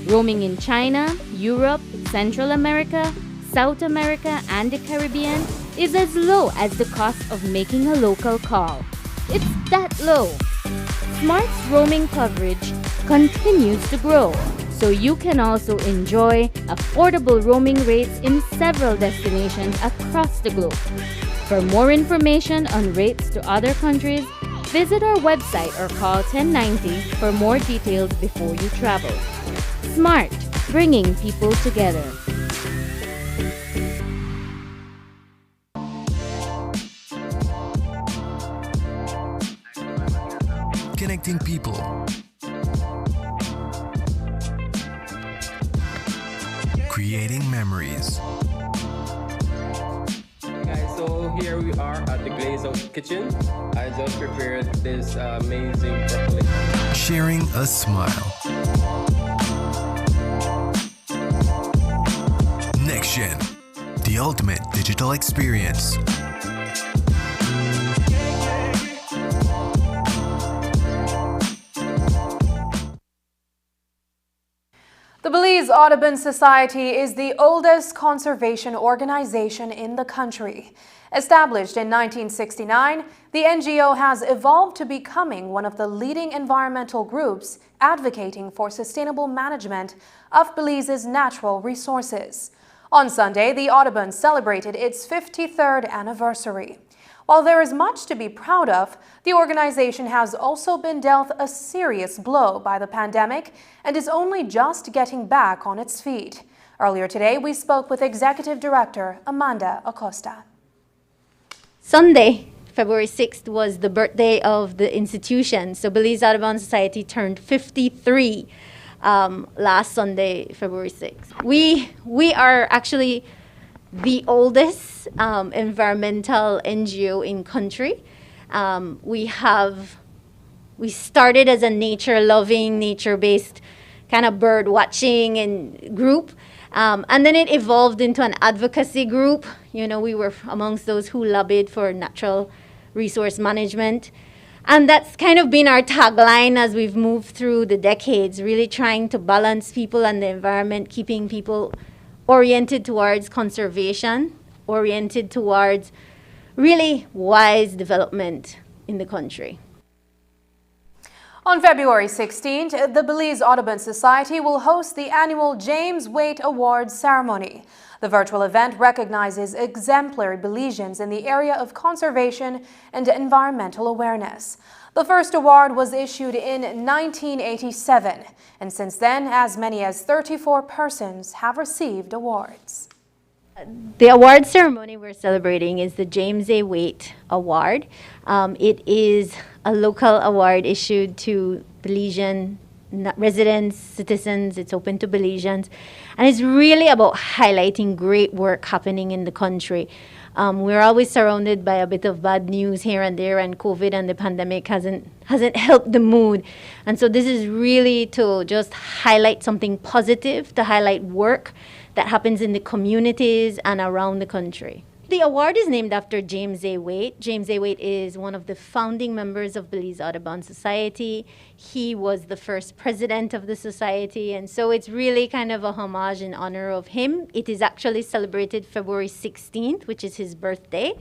Roaming in China, Europe, Central America, South America, and the Caribbean is as low as the cost of making a local call. It's that low. Smart's roaming coverage continues to grow, so you can also enjoy affordable roaming rates in several destinations across the globe. For more information on rates to other countries, visit our website or call 1090 for more details before you travel. Smart, bringing people together. Connecting people. Creating memories. So here we are at the Glaze Out Kitchen. I just prepared this amazing broccoli. Sharing a smile. Next Gen, the ultimate digital experience. The Belize Audubon Society is the oldest conservation organization in the country. Established in 1969, the NGO has evolved to becoming one of the leading environmental groups advocating for sustainable management of Belize's natural resources. On Sunday, the Audubon celebrated its 53rd anniversary. While there is much to be proud of, the organization has also been dealt a serious blow by the pandemic and is only just getting back on its feet. Earlier today, we spoke with Executive Director Amanda Acosta. Sunday, February 6th, was the birthday of the institution. So Belize Audubon Society turned 53 last Sunday, February 6th. We are actually the oldest environmental NGO in country. We started as a nature-loving, nature-based kind of bird watching and group. And then it evolved into an advocacy group. You know, we were amongst those who lobbied for natural resource management. And that's kind of been our tagline as we've moved through the decades, really trying to balance people and the environment, keeping people oriented towards conservation, oriented towards really wise development in the country. On February 16th, the Belize Audubon Society will host the annual James Waite Awards ceremony. The virtual event recognizes exemplary Belizeans in the area of conservation and environmental awareness. The first award was issued in 1987, and since then, as many as 34 persons have received awards. The award ceremony we're celebrating is the James A. Waite Award. It is a local award issued to Belizean residents, citizens. It's open to Belizeans. And it's really about highlighting great work happening in the country. We're always surrounded by a bit of bad news here and there, and COVID and the pandemic hasn't helped the mood. And so this is really to just highlight something positive, to highlight work that happens in the communities and around the country. The award is named after James A. Waite. James A. Waite is one of the founding members of Belize Audubon Society. He was the first president of the society, and so it's really kind of a homage in honor of him. It is actually celebrated February 16th, which is his birthday.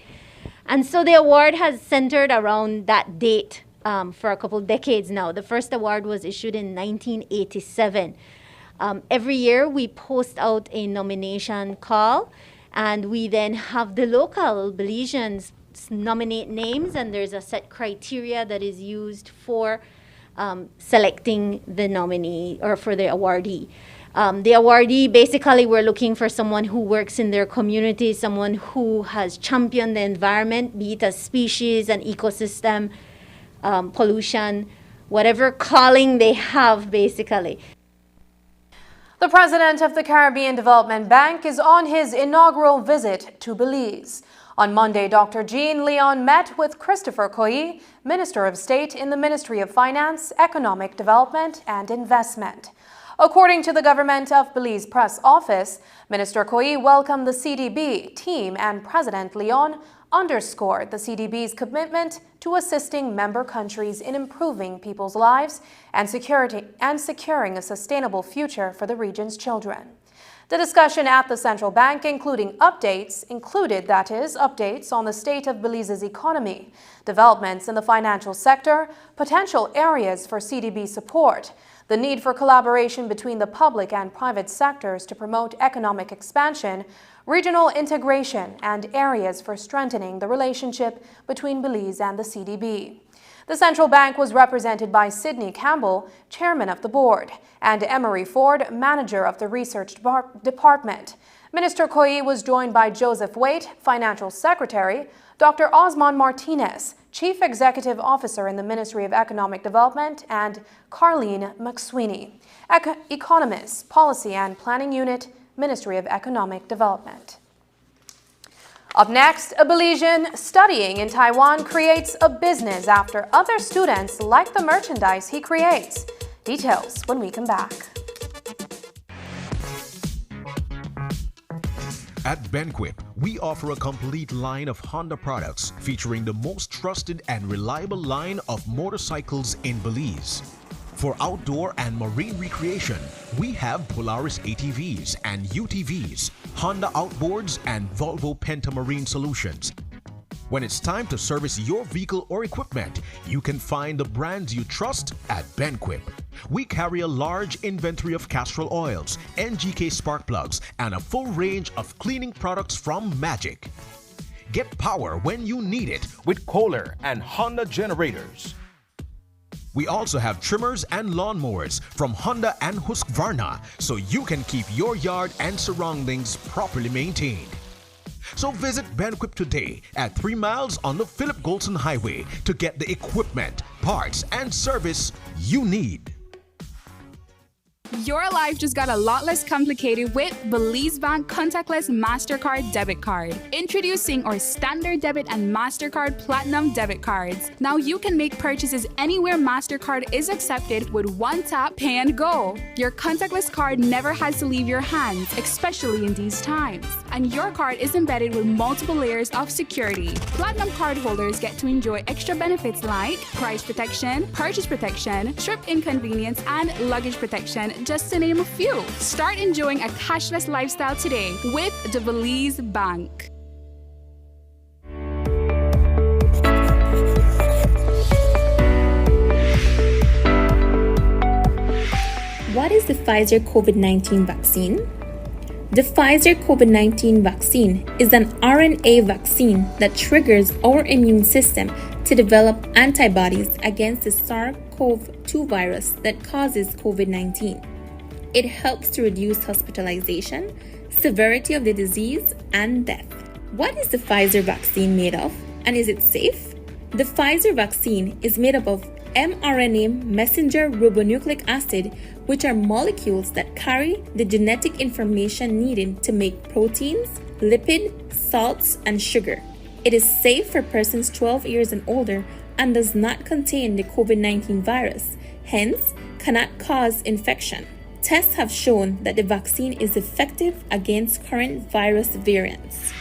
And so the award has centered around that date for a couple decades now. The first award was issued in 1987. Every year we post out a nomination call, and we then have the local Belizeans nominate names, and there's a set criteria that is used for selecting the nominee or for the awardee. The awardee, basically we're looking for someone who works in their community, someone who has championed the environment, be it a species, an ecosystem, pollution, whatever calling they have basically. The president of the Caribbean Development Bank is on his inaugural visit to Belize. On Monday, Dr. Jean Leon met with Christopher Koyi, Minister of State in the Ministry of Finance, Economic Development and Investment. According to the Government of Belize Press Office, Minister Koyi welcomed the CDB team, and President Leon underscored the CDB's commitment to assisting member countries in improving people's lives and securing a sustainable future for the region's children. The discussion at the central bank included updates on the state of Belize's economy, developments in the financial sector, potential areas for CDB support, the need for collaboration between the public and private sectors to promote economic expansion, regional integration, and areas for strengthening the relationship between Belize and the CDB. The central bank was represented by Sidney Campbell, chairman of the board, and Emery Ford, manager of the research department. Minister Koyi was joined by Joseph Waite, financial secretary, Dr. Osman Martinez, chief executive officer in the Ministry of Economic Development, and Carleen McSweeney, economist, policy and planning unit, Ministry of Economic Development. Up next, a Belizean studying in Taiwan creates a business after other students like the merchandise he creates. Details when we come back. At Benquip, we offer a complete line of Honda products featuring the most trusted and reliable line of motorcycles in Belize. For outdoor and marine recreation, we have Polaris ATVs and UTVs, Honda Outboards, and Volvo Pentamarine solutions. When it's time to service your vehicle or equipment, you can find the brands you trust at Benquip. We carry a large inventory of Castrol oils, NGK spark plugs, and a full range of cleaning products from Magic. Get power when you need it with Kohler and Honda generators. We also have trimmers and lawnmowers from Honda and Husqvarna, so you can keep your yard and surroundings properly maintained. So visit Benquip today at 3 miles on the Philip Golson Highway to get the equipment, parts, and service you need. Your life just got a lot less complicated with Belize Bank Contactless MasterCard Debit Card. Introducing our Standard Debit and MasterCard Platinum Debit Cards. Now you can make purchases anywhere MasterCard is accepted with one tap, pay and go. Your contactless card never has to leave your hands, especially in these times. And your card is embedded with multiple layers of security. Platinum card holders get to enjoy extra benefits like price protection, purchase protection, trip inconvenience, and luggage protection, just to name a few. Start enjoying a cashless lifestyle today with the Belize Bank. What is the Pfizer COVID-19 vaccine? The Pfizer COVID-19 vaccine is an RNA vaccine that triggers our immune system to develop antibodies against the SARS-CoV-2 virus that causes COVID-19. It helps to reduce hospitalization, severity of the disease, and death. What is the Pfizer vaccine made of, and is it safe? The Pfizer vaccine is made up of mRNA messenger ribonucleic acid, which are molecules that carry the genetic information needed to make proteins, lipid, salts, and sugar. It is safe for persons 12 years and older and does not contain the COVID-19 virus, hence cannot cause infection. Tests have shown that the vaccine is effective against current virus variants.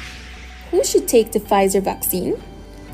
Who should take the Pfizer vaccine?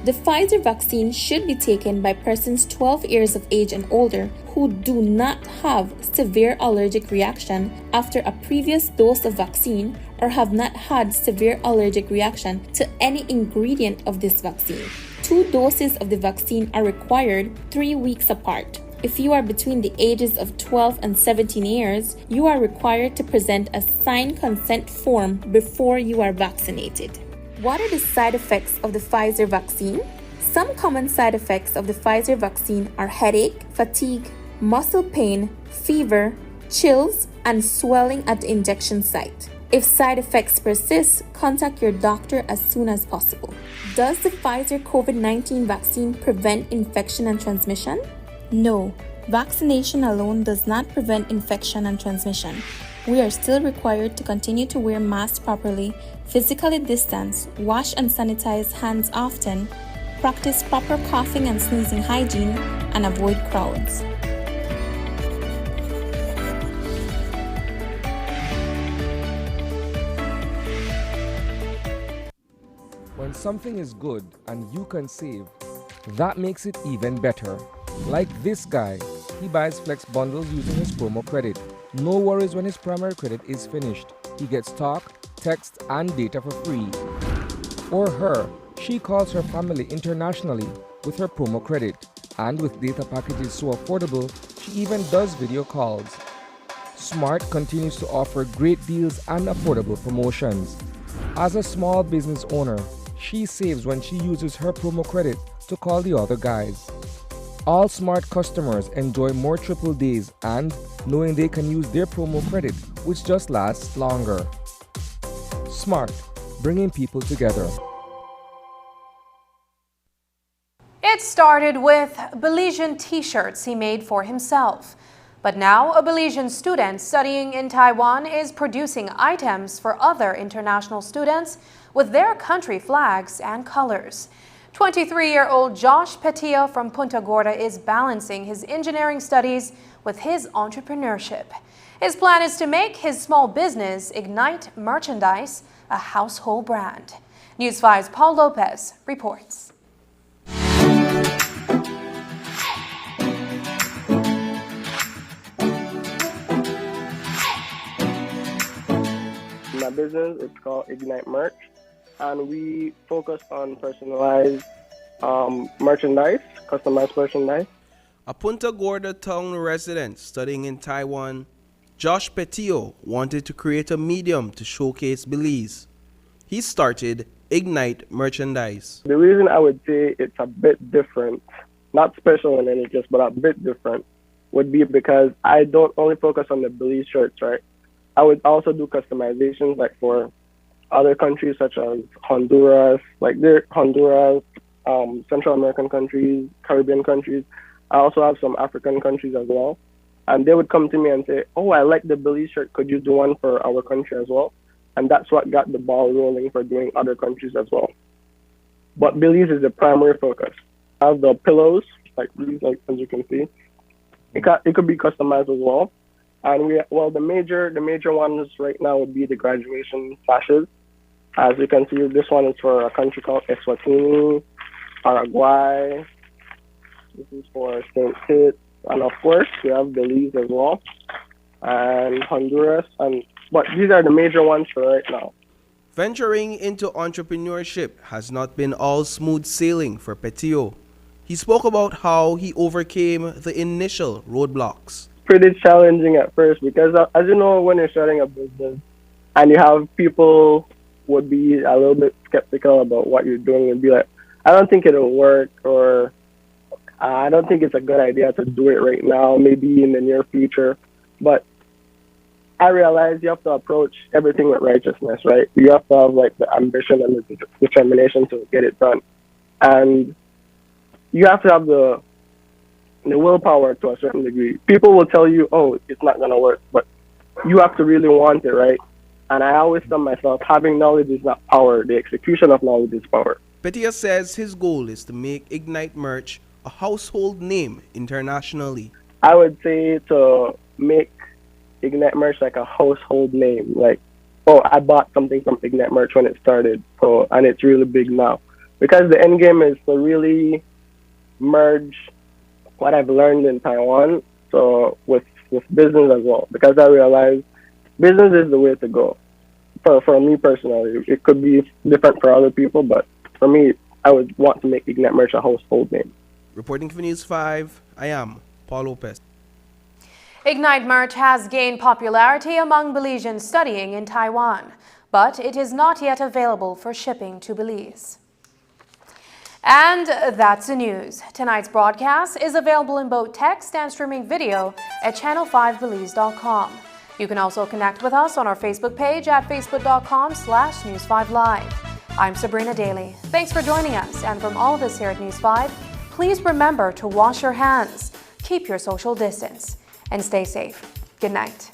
The Pfizer vaccine should be taken by persons 12 years of age and older who do not have severe allergic reaction after a previous dose of vaccine or have not had severe allergic reaction to any ingredient of this vaccine. 2 doses of the vaccine are required 3 weeks apart. If you are between the ages of 12 and 17 years, you are required to present a signed consent form before you are vaccinated. What are the side effects of the Pfizer vaccine? Some common side effects of the Pfizer vaccine are headache, fatigue, muscle pain, fever, chills, and swelling at the injection site. If side effects persist, contact your doctor as soon as possible. Does the Pfizer COVID-19 vaccine prevent infection and transmission? No, vaccination alone does not prevent infection and transmission. We are still required to continue to wear masks properly, physically distance, wash and sanitize hands often, practice proper coughing and sneezing hygiene, and avoid crowds. When something is good and you can save, that makes it even better. Like this guy, he buys Flex bundles using his promo credit. No worries when his primary credit is finished. He gets talk, text, and data for free. Or her, she calls her family internationally with her promo credit. And with data packages so affordable, she even does video calls. Smart continues to offer great deals and affordable promotions. As a small business owner, she saves when she uses her promo credit to call the other guys. All Smart customers enjoy more triple days and knowing they can use their promo credit, which just lasts longer. Smart, bringing people together. It started with Belizean t-shirts he made for himself. But now a Belizean student studying in Taiwan is producing items for other international students with their country flags and colors. 23-year-old Josh Petilla from Punta Gorda is balancing his engineering studies with his entrepreneurship. His plan is to make his small business, Ignite Merchandise, a household brand. News 5's Paul Lopez reports. business. It's called Ignite Merch, and we focus on personalized merchandise, customized merchandise. A Punta Gorda town resident studying in Taiwan, Josh Petillo wanted to create a medium to showcase Belize. He started Ignite Merchandise. The reason I would say it's a bit different, not special in any case, but a bit different, would be because I don't only focus on the Belize shirts, right? I would also do customizations like for other countries such as Honduras, Central American countries, Caribbean countries. I also have some African countries as well. And they would come to me and say, oh, I like the Belize shirt. Could you do one for our country as well? And that's what got the ball rolling for doing other countries as well. But Belize is the primary focus. I have the pillows, like these, like as you can see. It could be customized as well. And the major ones right now would be the graduation sashes. As you can see, this one is for a country called Eswatini, Paraguay. This is for St. Kitts. And of course, we have Belize as well, and Honduras. But these are the major ones for right now. Venturing into entrepreneurship has not been all smooth sailing for Petillo. He spoke about how he overcame the initial roadblocks. Pretty challenging at first because, as you know, when you're starting a business and you have people would be a little bit skeptical about what you're doing and be like, I don't think it'll work, or I don't think it's a good idea to do it right now, maybe in the near future. But I realized you have to approach everything with righteousness, right? You have to have like the ambition and the determination to get it done. And you have to have the willpower to a certain degree. People will tell you, oh, it's not going to work, but you have to really want it, right? And I always tell myself, having knowledge is not power. The execution of knowledge is power. Petillo says his goal is to make Ignite Merch a household name internationally. I would say to make Ignite Merch like a household name. Like, oh, I bought something from Ignite Merch when it started, and it's really big now. Because the end game is to really merge what I've learned in Taiwan with business as well. Because I realized business is the way to go. For me personally, it could be different for other people, but for me, I would want to make Ignite Merch a household name. Reporting for News 5, I am Paul Lopez. Ignite Merch has gained popularity among Belizeans studying in Taiwan, but it is not yet available for shipping to Belize. And that's the news. Tonight's broadcast is available in both text and streaming video at channel5belize.com. You can also connect with us on our Facebook page at facebook.com/News5Live. I'm Sabrina Daly. Thanks for joining us, and from all of us here at News 5, please remember to wash your hands, keep your social distance, and stay safe. Good night.